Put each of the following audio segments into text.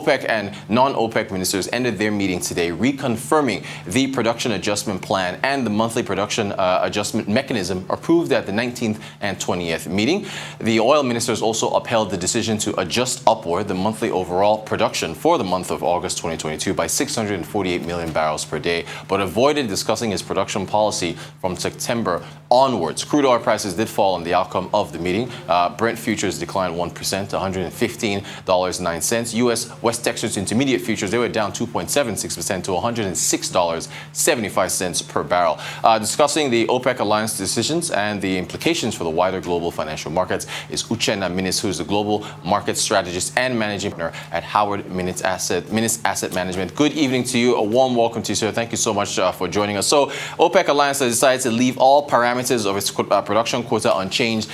OPEC and non-OPEC ministers ended their meeting today, reconfirming the production adjustment plan and the monthly production adjustment mechanism approved at the 19th and 20th meeting. The oil ministers also upheld the decision to adjust upward the monthly overall production for the month of August 2022 by 648 million barrels per day, but avoided discussing its production policy from September onwards. Crude oil prices did fall on the outcome of the meeting. Brent futures declined 1% to $115.09. U.S. West Texas Intermediate futures, they were down 2.76% to $106.75 per barrel. Discussing the OPEC alliance decisions and the implications for the wider global financial markets is Uchenna Minnis, who is the global market strategist and managing partner at Howard Minnis Asset Management. Good evening to you. A warm welcome to you, sir. Thank you so much for joining us. So, OPEC alliance has decided to leave all parameters of its production quota unchanged.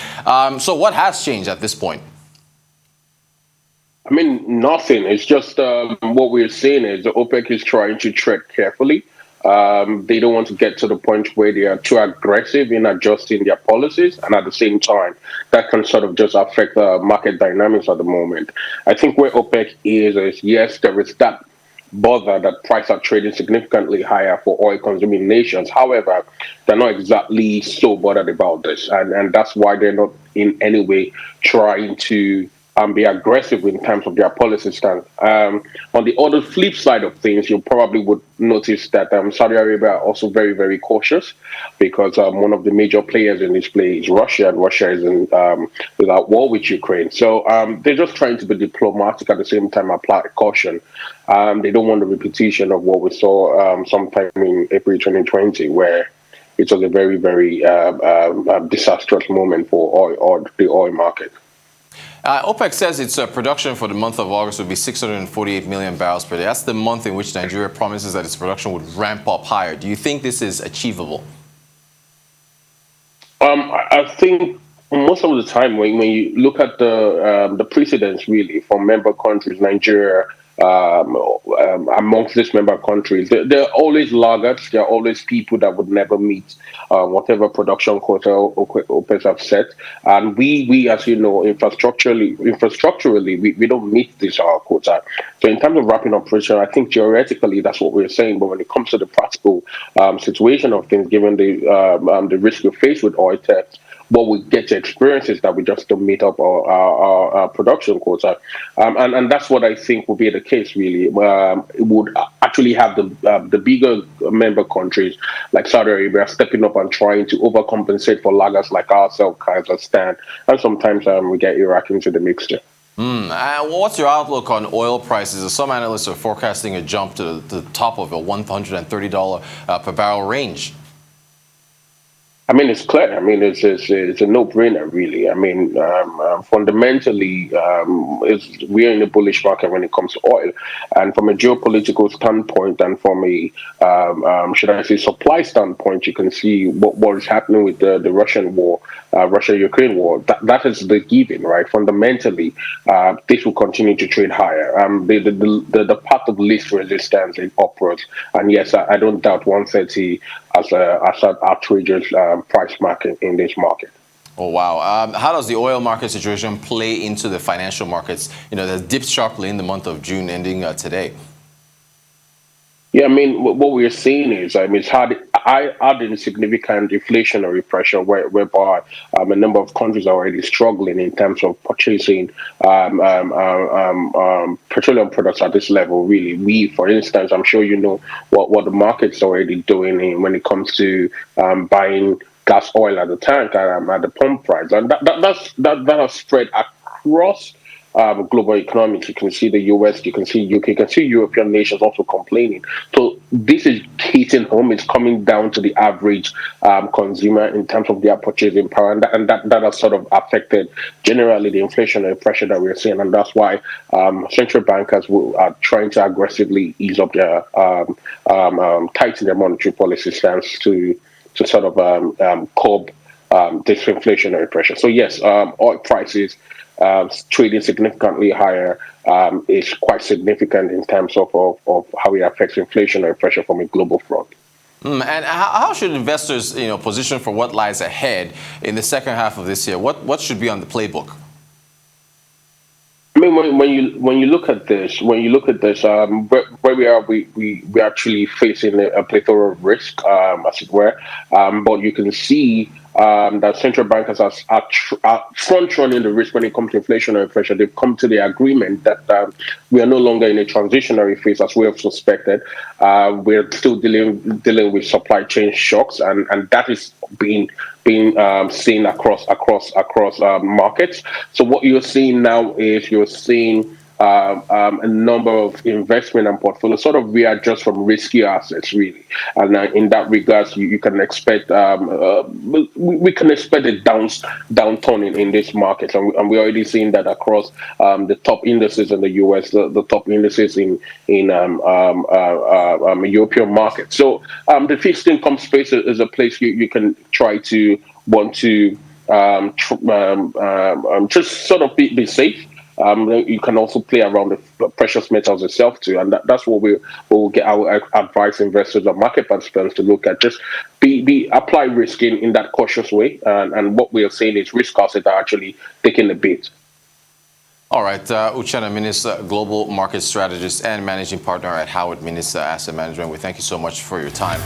So what has changed at this point? I mean, nothing. It's just what we're seeing is the OPEC is trying to tread carefully. They don't want to get to the point where they are too aggressive in adjusting their policies, and at the same time, that can sort of just affect the market dynamics at the moment. I think where OPEC is yes, there is that bother that prices are trading significantly higher for oil-consuming nations. However, they're not exactly so bothered about this, and that's why they're not in any way trying to be aggressive in terms of their policy stance. On the other flip side of things, you probably would notice that Saudi Arabia are also very, very cautious because one of the major players in this play is Russia, and Russia is at war with Ukraine. So they're just trying to be diplomatic at the same time apply caution. They don't want a repetition of what we saw sometime in April 2020, where it was a very, very disastrous moment for the oil market. OPEC says its production for the month of August would be 648 million barrels per day. That's the month in which Nigeria promises that its production would ramp up higher. Do you think this is achievable? I think most of the time when you look at the precedents really from member countries, Nigeria, amongst these member countries, they're always laggards. They're always people that would never meet whatever production quota OPEC have set. And we, as you know, infrastructurally, we don't meet this quota. So in terms of wrapping operation, I think theoretically that's what we're saying. But when it comes to the practical situation of things, given the risk we face with oil theft, what we get to experience is that we just don't meet up our production quota. And that's what I think will be the case, really. It would actually have the bigger member countries like Saudi Arabia stepping up and trying to overcompensate for laggards like ourselves, Kazakhstan, and sometimes we get Iraq into the mixture. What's your outlook on oil prices? Some analysts are forecasting a jump to the top of a $130 per barrel range. I mean, it's clear. I mean, it's a no-brainer, really. I mean, fundamentally, we're in a bullish market when it comes to oil. And from a geopolitical standpoint and from a, should I say, supply standpoint, you can see what is happening with the Russian war, Russia-Ukraine war. That is the given, right? Fundamentally, this will continue to trade higher. The path of least resistance is upwards. And yes, I don't doubt 130 as an outrageous price market in this market. Oh, wow. How does the oil market situation play into the financial markets? You know, that dipped sharply in the month of June, ending today. Yeah, I mean, what we're seeing is, it's adding significant inflationary pressure whereby a number of countries are already struggling in terms of purchasing petroleum products at this level, really. For instance, I'm sure you know what the market's already doing when it comes to buying gas oil at the tank at the pump price. And that has spread across global economics. You can see the US, you can see UK, you can see European nations also complaining. So this is hitting home. It's coming down to the average consumer in terms of their purchasing power, and that has sort of affected generally the inflationary pressure that we're seeing, and that's why central bankers are trying to aggressively ease up their tighten their monetary policy stance to sort of curb this inflationary pressure. So yes, oil prices trading significantly higher is quite significant in terms of how it affects inflationary pressure from a global front. And how should investors, position for what lies ahead in the second half of this year? What should be on the playbook? mean, when you look at this, where we are, we actually facing a plethora of risk, as it were. But you can see that central bankers are front running the risk when it comes to inflationary pressure. They've come to the agreement that we are no longer in a transitionary phase, as we have suspected. We're still dealing with supply chain shocks, and that is being seen across markets. So what you're seeing now is you're seeing a number of investment and portfolios sort of readjust from risky assets, really. And in that regards, you can expect we can expect a downturn in this market, and we're already seeing that across the top indices in the US, the top indices in European markets. So the fixed income space is a place you can try to want to just sort of be safe. You can also play around the precious metals itself too, and that's what we'll get our advice investors or market participants to look at. Just be apply risk in that cautious way, and what we are saying is risk assets are actually taking the bait. All right, Uchenna Minnis, global market strategist and managing partner at Howard Minnis Asset Management. We thank you so much for your time.